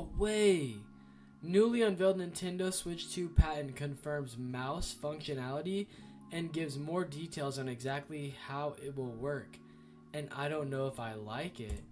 away. Newly unveiled Nintendo Switch 2 patent confirms mouse functionality and gives more details on exactly how it will work. And I don't know if I like it.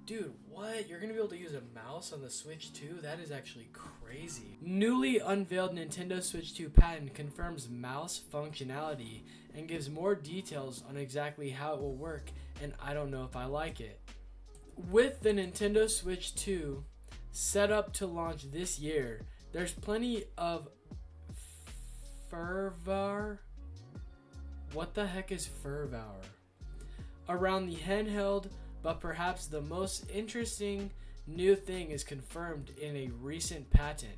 Dude, what? You're going to be able to use a mouse on the Switch 2? That is actually crazy. Newly unveiled Nintendo Switch 2 patent confirms mouse functionality and gives more details on exactly how it will work, and I don't know if I like it. With the Nintendo Switch 2 set up to launch this year, there's plenty of fervor. What the heck is fervor around the handheld, but perhaps the most interesting new thing is confirmed in a recent patent.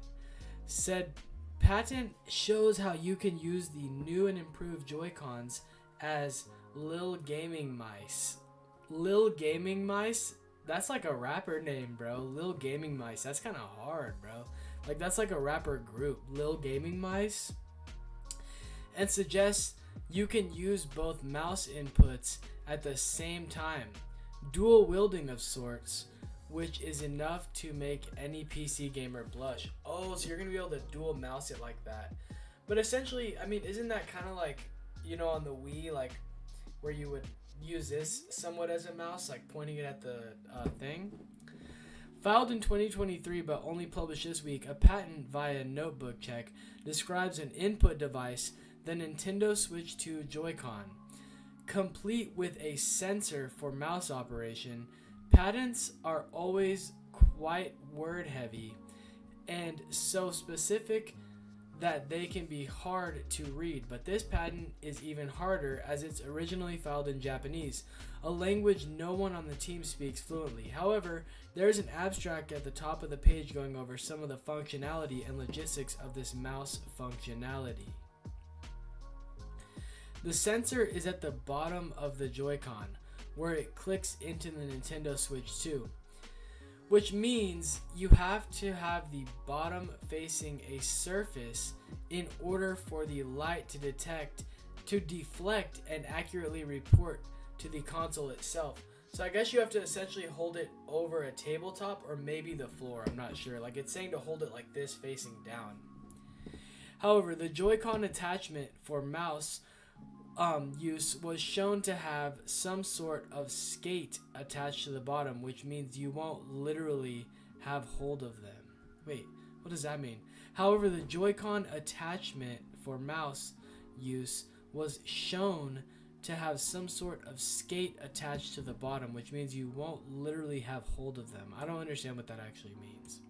Said patent shows how you can use the new and improved Joy-Cons as Lil Gaming Mice. Lil Gaming Mice? That's like a rapper name, bro. Lil Gaming Mice. That's kind of hard, bro. Like, that's like a rapper group. Lil Gaming Mice. And suggests you can use both mouse inputs at the same time. Dual wielding of sorts, which is enough to make any PC gamer blush. Oh, so you're going to be able to dual mouse it like that. But essentially, I mean, isn't that kind of like, you know, on the Wii, like, where you would use this somewhat as a mouse, like pointing it at the thing? Filed in 2023 but only published this week, a patent via Notebook Check describes an input device, the Nintendo Switch 2 Joy-Con. Complete with a sensor for mouse operation. Patents are always quite word heavy and so specific that they can be hard to read, but this patent is even harder as it's originally filed in Japanese, a language no one on the team speaks fluently. However, there's an abstract at the top of the page going over some of the functionality and logistics of this mouse functionality. The sensor is at the bottom of the Joy-Con, where it clicks into the Nintendo Switch 2, which means you have to have the bottom facing a surface in order for the light to deflect and accurately report to the console itself. So I guess you have to essentially hold it over a tabletop or maybe the floor, I'm not sure. Like, it's saying to hold it like this facing down. However, the Joy-Con attachment for mouse use was shown to have some sort of skate attached to the bottom, which means you won't literally have hold of them. Wait, what does that mean? However, the Joy-Con attachment for mouse use was shown to have some sort of skate attached to the bottom, which means you won't literally have hold of them. I don't understand what that actually means.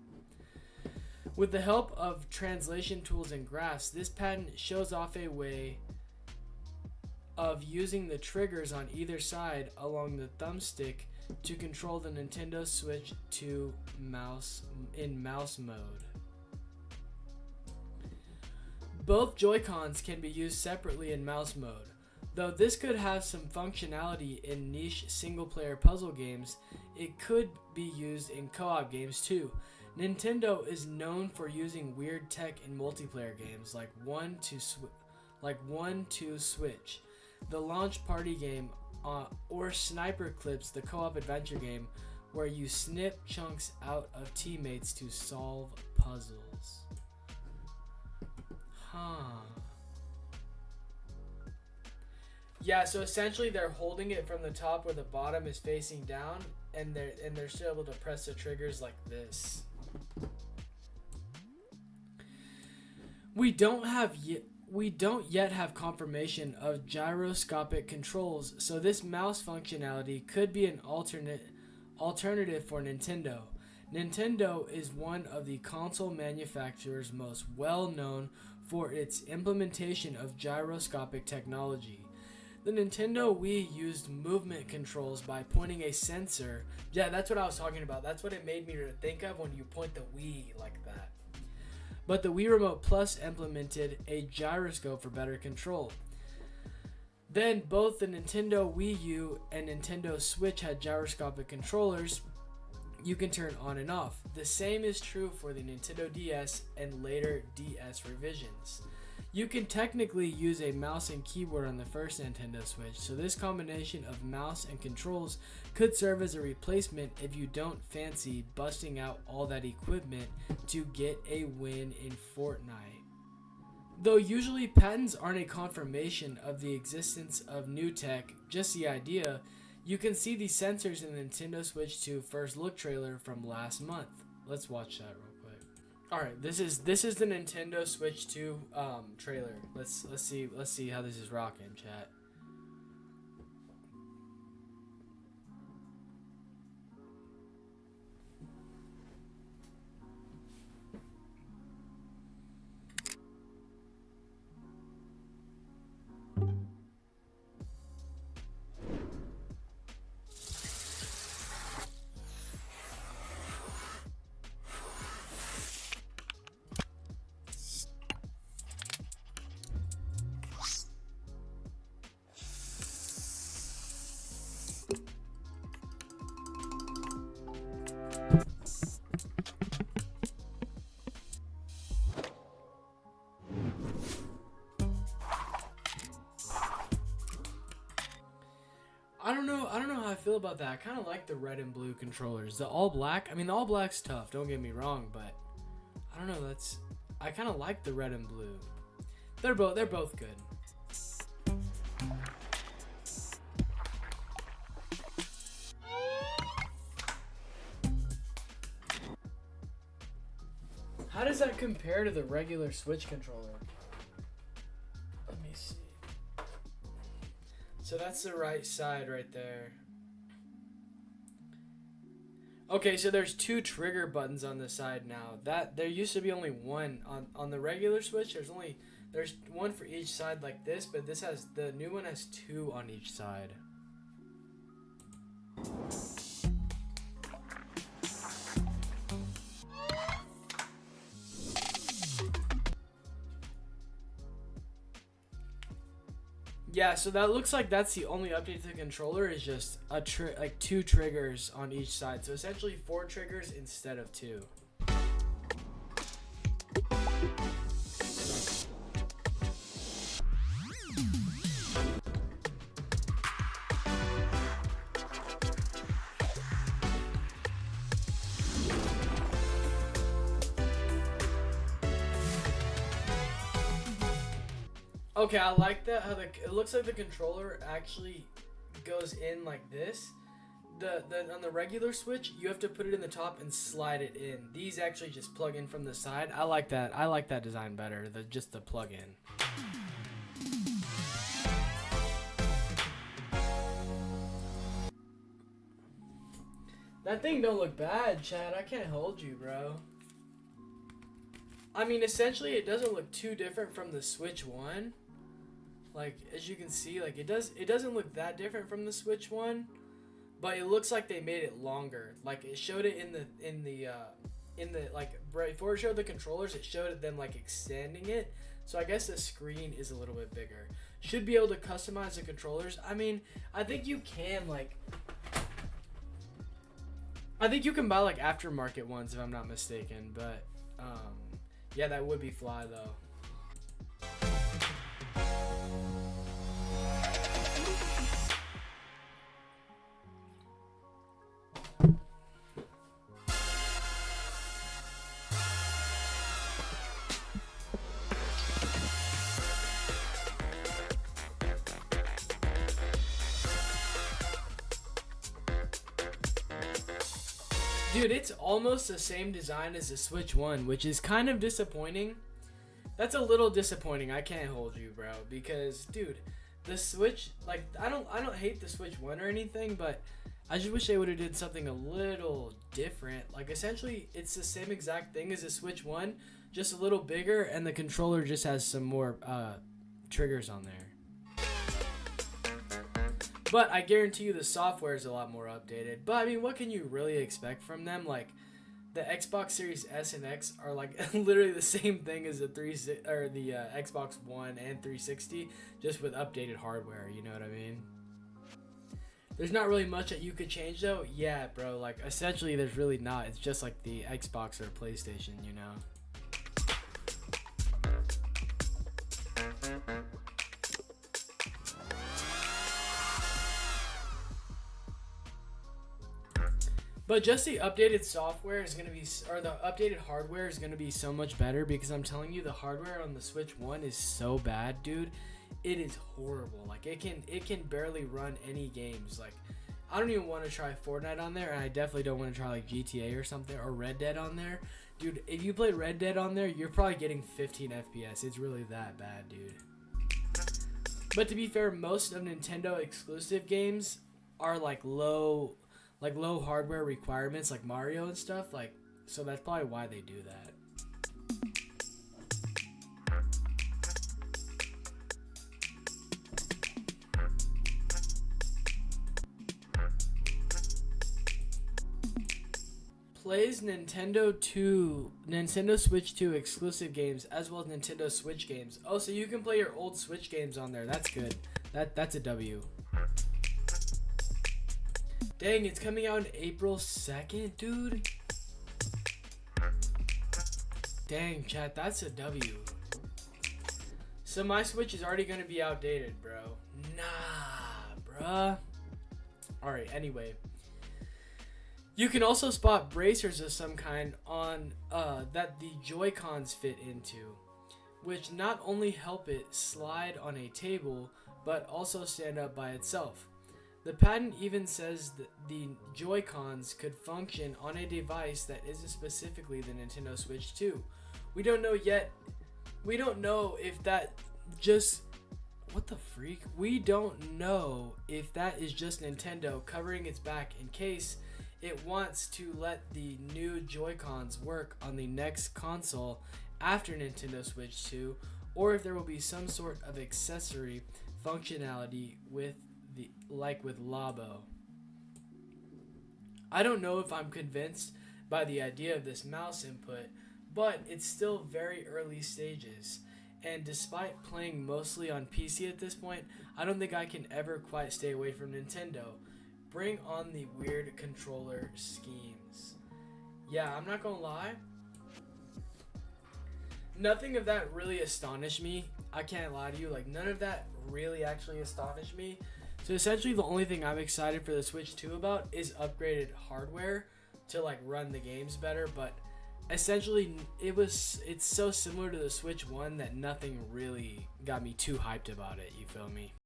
With the help of translation tools and graphs, this patent shows off a way of using the triggers on either side along the thumbstick to control the Nintendo Switch 2 mouse in mouse mode. Both Joy-Cons can be used separately in mouse mode. Though this could have some functionality in niche single-player puzzle games, it could be used in co-op games too. Nintendo is known for using weird tech in multiplayer games like One Two Switch, the launch party game, or Sniper Clips, the co-op adventure game where you snip chunks out of teammates to solve puzzles. Yeah, so essentially they're holding it from the top where the bottom is facing down, and they're still able to press the triggers like this. We don't yet have confirmation of gyroscopic controls, so this mouse functionality could be an alternative for Nintendo. Nintendo is one of the console manufacturers most well known for its implementation of gyroscopic technology. The Nintendo Wii used movement controls by pointing a sensor. Yeah, that's what I was talking about. That's what it made me think of when you point the Wii like that. But the Wii Remote Plus implemented a gyroscope for better control. Then both the Nintendo Wii U and Nintendo Switch had gyroscopic controllers you can turn on and off. The same is true for the Nintendo DS and later DS revisions. You can technically use a mouse and keyboard on the first Nintendo Switch, so this combination of mouse and controls could serve as a replacement if you don't fancy busting out all that equipment to get a win in Fortnite. Though usually patents aren't a confirmation of the existence of new tech, just the idea, you can see the sensors in the Nintendo Switch 2 first look trailer from last month. Let's watch that real quick. All right, this is the Nintendo Switch 2 trailer. Let's see how this is rocking, chat. I don't know how I feel about that. I kind of like the red and blue controllers. The all black, I mean, the all black's tough, don't get me wrong, but I don't know, I kind of like the red and blue. They're both good. How does that compare to the regular Switch controller? Let me see. So that's the right side right there. Okay, so there's 2 trigger buttons on the side now. That there used to be only one on the regular Switch. There's one for each side like this, but the new one has 2 on each side. Yeah, so that looks like that's the only update to the controller is just like 2 triggers on each side. So essentially 4 triggers instead of 2. Okay, I like that how it looks like the controller actually goes in like this. On the regular Switch, you have to put it in the top and slide it in. These actually just plug in from the side. I like that. I like that design better. Just the plug in. That thing don't look bad, Chad. I can't hold you, bro. I mean, essentially, it doesn't look too different from the Switch 1. Like, as you can see, like, it doesn't look that different from the Switch 1, but it looks like they made it longer. Like, it showed it in the like, right before it showed the controllers, it showed them, like, extending it. So I guess the screen is a little bit bigger. Should be able to customize the controllers. I mean, I think you can, like, I think you can buy, like, aftermarket ones, if I'm not mistaken, but, yeah, that would be fly, though. Dude, it's almost the same design as the Switch 1, which is kind of disappointing. That's a little disappointing, I can't hold you, bro, because, dude, the Switch, like, I don't hate the Switch 1 or anything, but I just wish they would have did something a little different. Like, essentially, it's the same exact thing as the Switch 1, just a little bigger, and the controller just has some more triggers on there. But I guarantee you the software is a lot more updated. But I mean, what can you really expect from them? Like, the Xbox Series S and X are like literally the same thing as the Xbox One and 360, just with updated hardware. You know what I mean? There's not really much that you could change though. Yeah, bro. Like, essentially, there's really not. It's just like the Xbox or PlayStation. You know. But just the updated software is going to be, or the updated hardware is going to be so much better, because I'm telling you, the hardware on the Switch 1 is so bad, dude. It is horrible. Like, it can barely run any games. Like, I don't even want to try Fortnite on there, and I definitely don't want to try like GTA or something, or Red Dead on there. Dude, if you play Red Dead on there, you're probably getting 15 FPS. It's really that bad, dude. But to be fair, most of Nintendo exclusive games are like low hardware requirements, like Mario and stuff. Like, so that's probably why they do that. Plays Nintendo Switch 2 exclusive games, as well as Nintendo Switch games. Oh, so you can play your old Switch games on there. That's good. That's a W. Dang, it's coming out on April 2nd, dude. Dang, chat, that's a W. So my Switch is already going to be outdated, bro. Nah, bruh. Alright, anyway. You can also spot bracers of some kind on that the Joy-Cons fit into, which not only help it slide on a table, but also stand up by itself. The patent even says that the Joy-Cons could function on a device that isn't specifically the Nintendo Switch 2. We don't know yet. We don't know if that just... What the freak? We don't know if that is just Nintendo covering its back in case it wants to let the new Joy-Cons work on the next console after Nintendo Switch 2, or if there will be some sort of accessory functionality with Labo. I don't know if I'm convinced by the idea of this mouse input, but it's still very early stages, and despite playing mostly on PC at this point, I don't think I can ever quite stay away from Nintendo. Bring on the weird controller schemes. Yeah, I'm not gonna lie. Nothing of that really astonished me. I can't lie to you. Like, none of that really actually astonished me. So essentially the only thing I'm excited for the Switch 2 about is upgraded hardware to like run the games better. But essentially it's so similar to the Switch 1 that nothing really got me too hyped about it. You feel me?